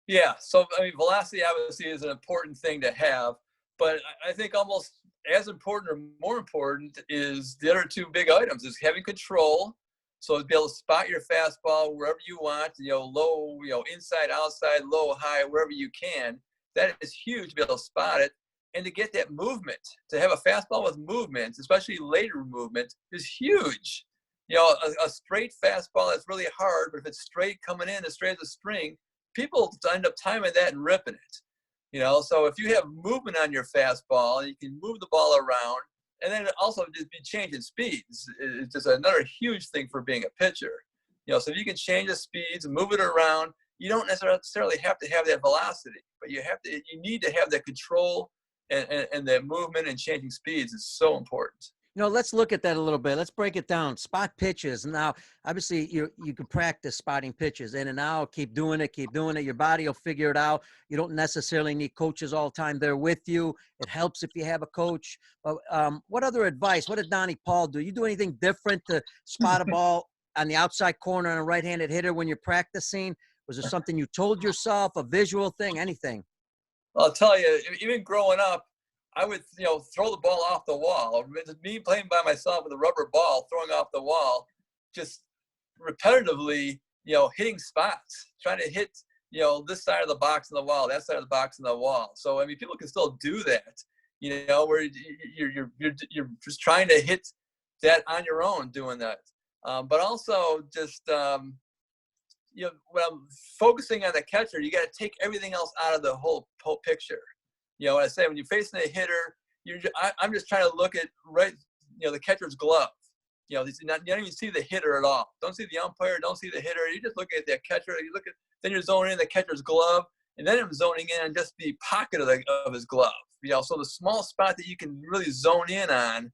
Yeah. So, velocity obviously is an important thing to have, but I think almost as important or more important is the other two big items is having control. So to be able to spot your fastball wherever you want, low, inside, outside, low, high, wherever you can. That is huge to be able to spot it. And to get that movement, to have a fastball with movement, especially later movement, is huge. A straight fastball that's really hard, but if it's straight coming in as straight as a string, people end up timing that and ripping it. So if you have movement on your fastball and you can move the ball around, and then also just be changing speeds, it's just another huge thing for being a pitcher. So if you can change the speeds and move it around, you don't necessarily have to have that velocity, but you need to have that control and that movement and changing speeds is so important. Let's look at that a little bit. Let's break it down. Spot pitches. Now, obviously, you can practice spotting pitches in and out. Keep doing it. Keep doing it. Your body will figure it out. You don't necessarily need coaches all the time there with you. It helps if you have a coach. But what other advice? What did Donn Pall do? You do anything different to spot a ball on the outside corner on a right-handed hitter when you're practicing? Was there something you told yourself, a visual thing, anything? I'll tell you, even growing up, I would, throw the ball off the wall. Me playing by myself with a rubber ball, throwing off the wall, just repetitively, hitting spots, trying to hit, this side of the box in the wall, that side of the box in the wall. So, I mean, people can still do that, where you're just trying to hit that on your own doing that. But also just, when I'm focusing on the catcher, you got to take everything else out of the whole picture. What I say, when you're facing a hitter, I'm just trying to look at the catcher's glove. You don't even see the hitter at all. Don't see the umpire. Don't see the hitter. You just look at that catcher. Then you're zoning in the catcher's glove, and then I'm zoning in on just the pocket of his glove. So the small spot that you can really zone in on.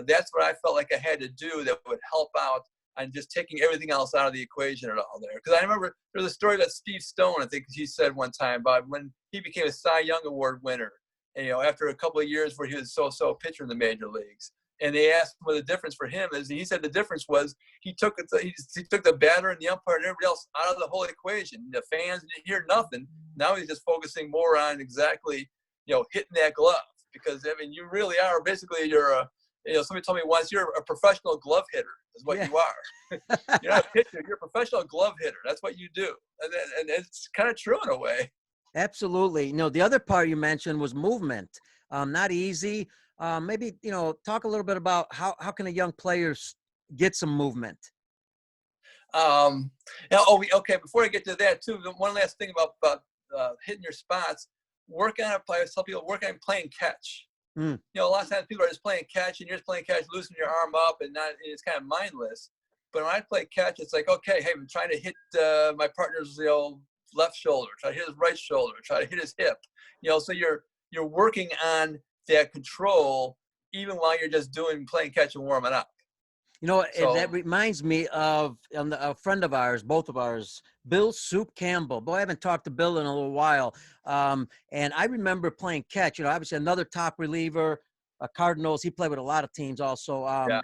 That's what I felt like I had to do that would help out on just taking everything else out of the equation at all there. Because I remember there was a story that Steve Stone, I think he said one time, about when he became a Cy Young Award winner, and, after a couple of years where he was so pitcher in the major leagues. And they asked him what the difference for him is, and he said the difference was he took the batter and the umpire and everybody else out of the whole equation. The fans didn't hear nothing. Now he's just focusing more on exactly, hitting that glove. Because, I mean, you really are basically, somebody told me once, you're a professional glove hitter is what you are. You're not a pitcher. You're a professional glove hitter. That's what you do. And it's kind of true in a way. Absolutely. The other part you mentioned was movement. Not easy. Maybe, talk a little bit about how can a young player get some movement? Okay. Before I get to that too, one last thing about hitting your spots, work on it. Some people work on playing catch. A lot of times people are just playing catch, and you're just playing catch, loosening your arm up, and it's kind of mindless. But when I play catch, it's like, okay, hey, I'm trying to hit my partner's left shoulder, try to hit his right shoulder, try to hit his hip. So you're working on that control even while you're just playing catch and warming up. That reminds me of a friend of ours, both of ours, Bill Soup Campbell. Boy, I haven't talked to Bill in a little while. And I remember playing catch, obviously another top reliever, Cardinals. He played with a lot of teams also. I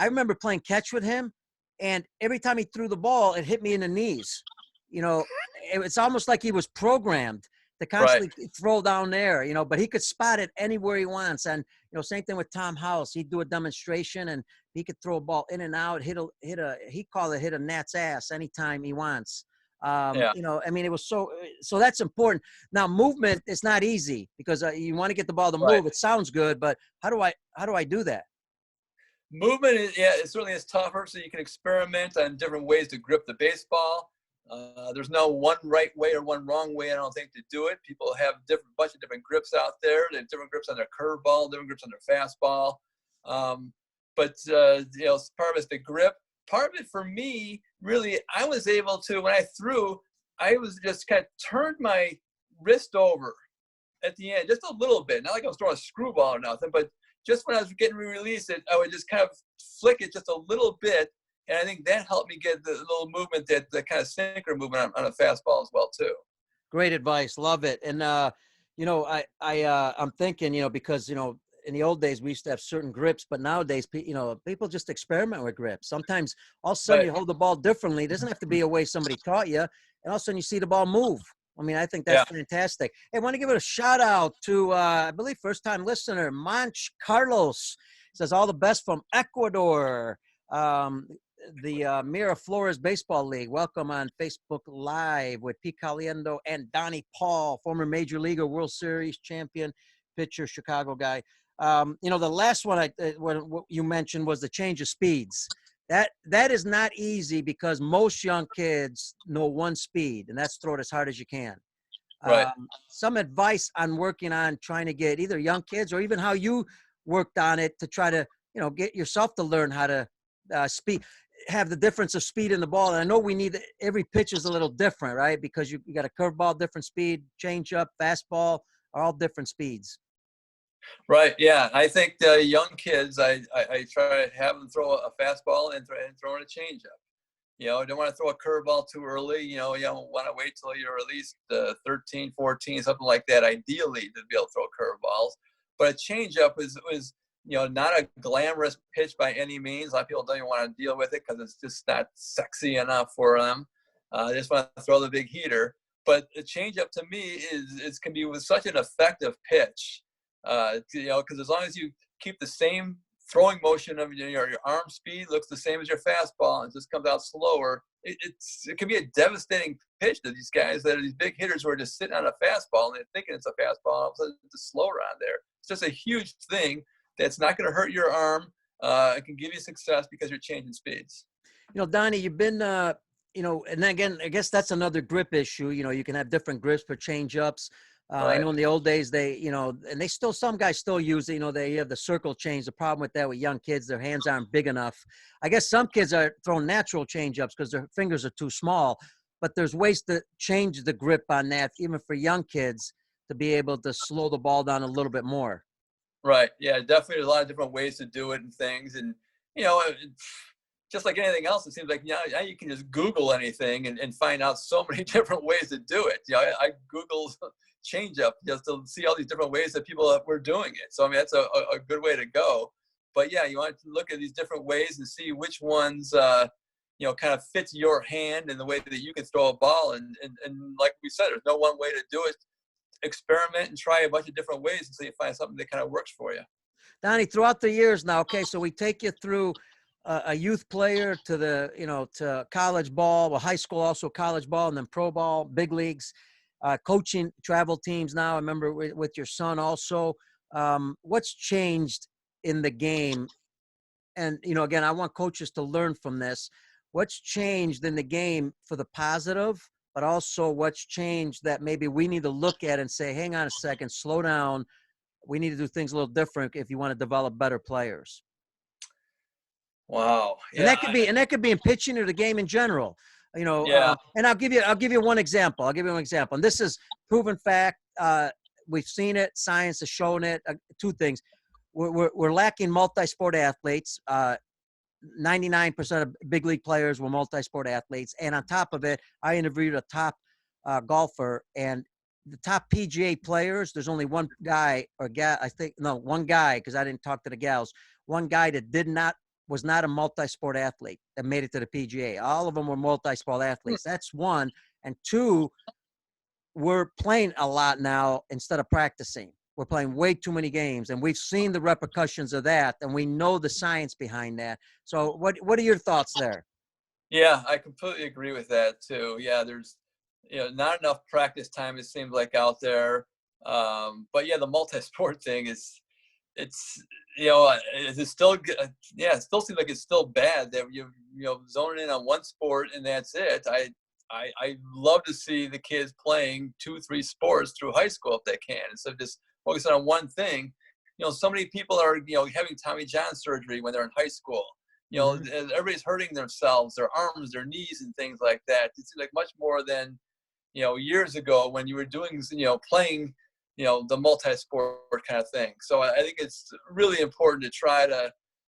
remember playing catch with him, and every time he threw the ball, it hit me in the knees. It's almost like he was programmed to constantly throw down there, but he could spot it anywhere he wants. And, same thing with Tom House. He'd do a demonstration, and he could throw a ball in and out, hit a gnat's ass anytime he wants. It was so that's important. Now, movement is not easy because you want to get the ball to move. It sounds good, but how do I do that? Movement it certainly is tougher. So you can experiment on different ways to grip the baseball. There's no one right way or one wrong way, I don't think, to do it. People have bunch of different grips out there. They have different grips on their curveball, different grips on their fastball. But part of it's the grip. Part of it for me, really, I was able to, when I threw, I was just kind of turned my wrist over at the end, just a little bit. Not like I was throwing a screwball or nothing, but just when I was getting released, I would just kind of flick it just a little bit. And I think that helped me get the little movement, the kind of sinker movement on a fastball as well too. Great advice, love it. And I'm thinking, because in the old days we used to have certain grips, but nowadays people just experiment with grips. Sometimes all of a sudden you hold the ball differently. It doesn't have to be a way somebody taught you, and all of a sudden you see the ball move. I mean, I think that's fantastic. Hey, I want to give it a shout out to I believe first time listener Manch Carlos. Says all the best from Ecuador. The Miraflores Baseball League. Welcome on Facebook Live with Pete Caliendo and Donn Pall, former Major Leaguer, World Series champion, pitcher, Chicago guy. The last one what you mentioned was the change of speeds. That is not easy because most young kids know one speed, and that's throw it as hard as you can. Right. Some advice on working on trying to get either young kids or even how you worked on it to try to, get yourself to learn how to have the difference of speed in the ball. And I know every pitch is a little different, right? Because you got a curveball, different speed, change up, fastball, are all different speeds. Right. Yeah. I think the young kids, I try to have them throw a fastball and throw in a changeup. Don't want to throw a curveball too early. You don't want to wait till you're at least 13, 14, something like that, ideally, to be able to throw curveballs. But a changeup is not a glamorous pitch by any means. A lot of people don't even want to deal with it because it's just not sexy enough for them. They just want to throw the big heater. But a changeup to me can be with such an effective pitch. Because as long as you keep the same throwing motion of your arm speed looks the same as your fastball and just comes out slower, it can be a devastating pitch to these guys that are these big hitters who are just sitting on a fastball and they're thinking it's a fastball. All of a sudden it's a slower on there. It's just a huge thing that's not going to hurt your arm. It can give you success because you're changing speeds. Donnie, you've been, and again, I guess that's another grip issue. You can have different grips for change ups. Right. I know in the old days and some guys still use it. They have the circle change. The problem with that with young kids, their hands aren't big enough. I guess some kids are throwing natural change ups because their fingers are too small. But there's ways to change the grip on that, even for young kids, to be able to slow the ball down a little bit more. Right. Yeah, definitely. There's a lot of different ways to do it and things. And, just like anything else, it seems like now you can just Google anything and find out so many different ways to do it. I Googled changeup just to see all these different ways that people were doing it. So, I mean, that's a good way to go. But, yeah, you want to look at these different ways and see which ones, kind of fits your hand and the way that you can throw a ball. And like we said, there's no one way to do it. Experiment and try a bunch of different ways until you find something that kind of works for you. Donnie, throughout the years now, okay, so we take you through a youth player to to college ball, high school, also college ball, and then pro ball, big leagues, coaching travel teams now. I remember with your son also. What's changed in the game? And, again, I want coaches to learn from this. What's changed in the game for the positive, but also what's changed that maybe we need to look at and say, hang on a second, slow down. We need to do things a little different if you want to develop better players. Wow. Yeah. And that could be in pitching or the game in general, Yeah. And I'll give you one example. And this is proven fact. We've seen it. Science has shown it. Two things. We're lacking multi-sport athletes. 99% of big league players were multi-sport athletes. And on top of it, I interviewed a top golfer, and the top PGA players, there's only one guy one guy, because I didn't talk to the gals, one guy that was not a multi-sport athlete that made it to the PGA. All of them were multi-sport athletes. That's one. And two, we're playing a lot now instead of practicing. We're playing way too many games, and we've seen the repercussions of that, and we know the science behind that. So what are your thoughts there? Yeah, I completely agree with that too. Yeah, there's not enough practice time, it seems like, out there. But yeah, the multi-sport thing it's still it still seems like it's still bad that you zoning in on one sport and that's it. I love to see the kids playing 2-3 sports through high school if they can, instead of just focusing on one thing. So many people are having Tommy John surgery when they're in high school. Everybody's hurting themselves, their arms, their knees, and things like that. It seems like much more than years ago when you were doing playing the multi-sport kind of thing. So I think it's really important to try to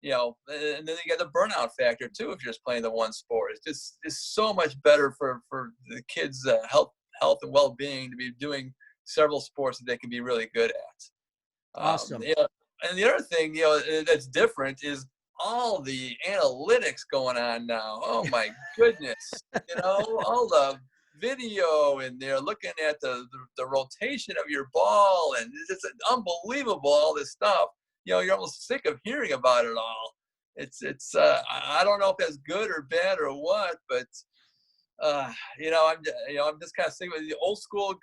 and then you got the burnout factor too if you're just playing the one sport. It's so much better for the kids' health and well-being to be doing several sports that they can be really good at. Awesome. And the other thing that's different is all the analytics going on now. Oh my goodness. All the video, and they're looking at the rotation of your ball, and it's just unbelievable, all this stuff. You're almost sick of hearing about it all. It's I don't know if that's good or bad or what, but I'm just kind of sick with the old school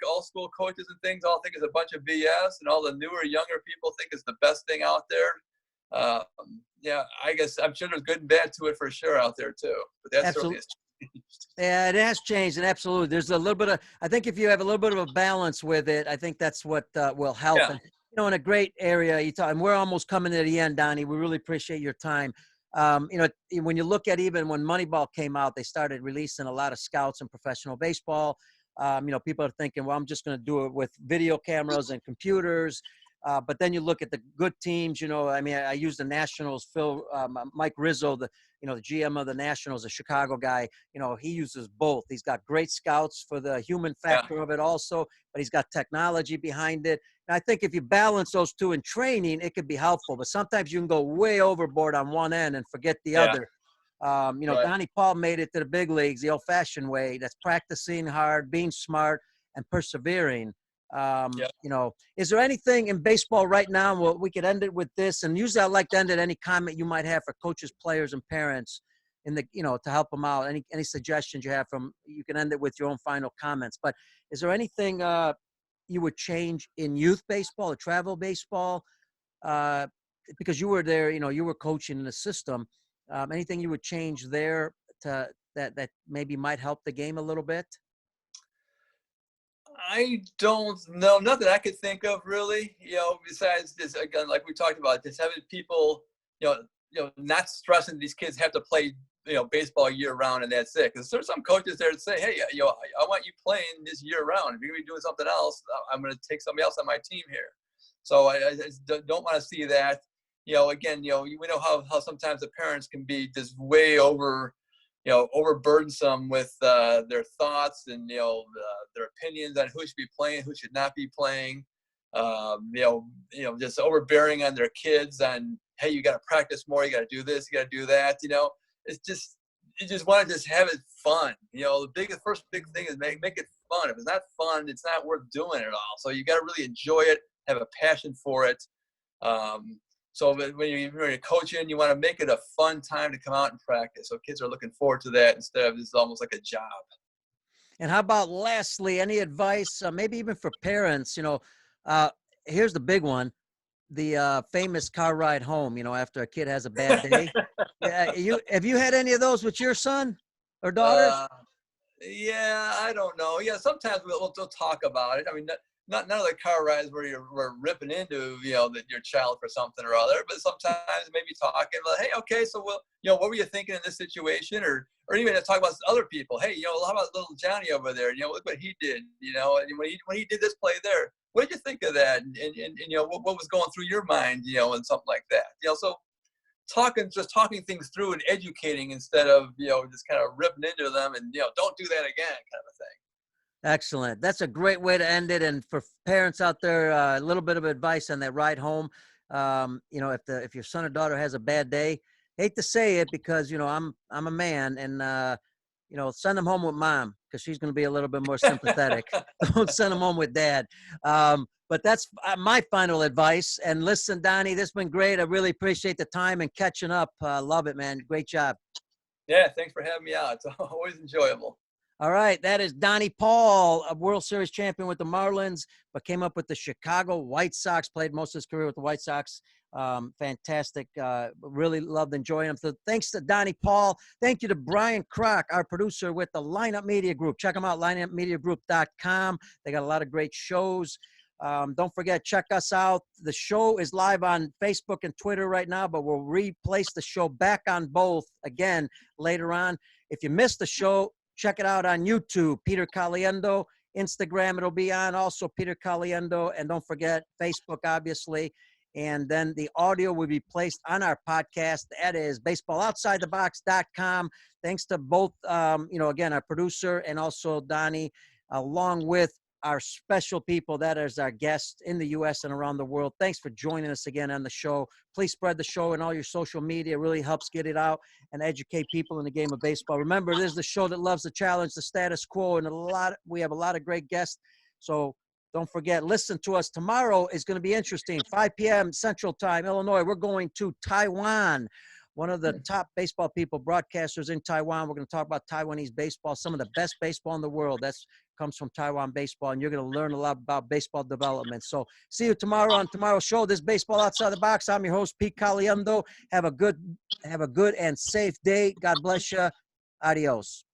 coaches and things all think it's a bunch of BS, and all the newer, younger people think it's the best thing out there. I guess I'm sure there's good and bad to it for sure out there too, but that's Absolutely. certainly has changed. Yeah, it has changed, and absolutely, there's a little bit of. I think if you have a little bit of a balance with it, I think that's what will help. Yeah. And in a great area, and we're almost coming to the end, Donnie. We really appreciate your time. When you look at even when Moneyball came out, they started releasing a lot of scouts in professional baseball. People are thinking, well, I'm just going to do it with video cameras and computers. But then you look at the good teams, you know, I mean, I use the Nationals, Mike Rizzo, the GM of the Nationals, a Chicago guy, you know, he uses both. He's got great scouts for the human factor of it also, but he's got technology behind it. And I think if you balance those two in training, it could be helpful, but sometimes you can go way overboard on one end and forget the other. You know, Donn Pall made it to the big leagues the old-fashioned way. That's practicing hard, being smart, and persevering. You know, is there anything in baseball right now? Well, we could end it with this, and usually I like to end it any comment you might have for coaches, players, and parents in the, you know, to help them out. Any suggestions you have from, you can end it with your own final comments. But is there anything you would change in youth baseball or travel baseball? Because you were there, you know, you were coaching in the system. Anything you would change there to that maybe might help the game a little bit? I don't know, nothing I could think of really, you know, besides this, again, like we talked about, just having people, not stressing these kids have to play, baseball year round and that's it. Because there's some coaches there that say, hey, I want you playing this year round. If you're going to be doing something else, I'm going to take somebody else on my team here. So I don't want to see that. Again, we know how sometimes the parents can be just way overburdensome with their thoughts and their opinions on who should be playing, who should not be playing. Just overbearing on their kids on, hey, you got to practice more, you got to do this, you got to do that. It's just, you just want to just have it fun. The first big thing is make it fun. If it's not fun, it's not worth doing it all. So you got to really enjoy it, have a passion for it. So when you're coaching, you want to make it a fun time to come out and practice. So kids are looking forward to that instead of it's almost like a job. And how about lastly, any advice, maybe even for parents, here's the big one, the famous car ride home, after a kid has a bad day. Have you had any of those with your son or daughter? Yeah, I don't know. Yeah, sometimes we'll talk about it. I mean, none of the car rides where we're ripping into your child for something or other, but sometimes maybe talking about, hey, okay, so what were you thinking in this situation, or even to talk about other people. Hey, how about little Johnny over there? Look what he did. And when he did this play there, what did you think of that? And what was going through your mind? And something like that. So just talking things through and educating instead of just kind of ripping into them and don't do that again kind of thing. Excellent. That's a great way to end it. And for parents out there, a little bit of advice on that ride home. If your son or daughter has a bad day, hate to say it because, I'm a man and, send them home with mom because she's going to be a little bit more sympathetic. Don't send them home with dad. But that's my final advice. And listen, Donnie, this has been great. I really appreciate the time and catching up. Love it, man. Great job. Yeah. Thanks for having me out. It's always enjoyable. All right, that is Donn Pall, a World Series champion with the Marlins, but came up with the Chicago White Sox, played most of his career with the White Sox. Fantastic. Really loved enjoying him. So thanks to Donn Pall. Thank you to Brian Kroc, our producer with the Lineup Media Group. Check them out, lineupmediagroup.com. They got a lot of great shows. Don't forget, check us out. The show is live on Facebook and Twitter right now, but we'll replace the show back on both again later on. If you missed the show, check it out on YouTube, Peter Caliendo. Instagram, it'll be on also Peter Caliendo. And don't forget Facebook, obviously. And then the audio will be placed on our podcast. That is baseballoutsidethebox.com. Thanks to both, again, our producer and also Donnie, along with our special people, that is our guests in the U.S. and around the world. Thanks for joining us again on the show. Please spread the show in all your social media. It really helps get it out and educate people in the game of baseball. Remember, this is the show that loves to challenge the status quo, and we have a lot of great guests. So don't forget, listen to us. Tomorrow is going to be interesting. 5 p.m. Central Time, Illinois. We're going to Taiwan. One of the top baseball people, broadcasters in Taiwan. We're going to talk about Taiwanese baseball, some of the best baseball in the world. That's comes from Taiwan baseball, and you're going to learn a lot about baseball development. So see you tomorrow on tomorrow's show. This Baseball Outside the Box. I'm your host, Pete Caliendo. Have a good and safe day. God bless you. Adios.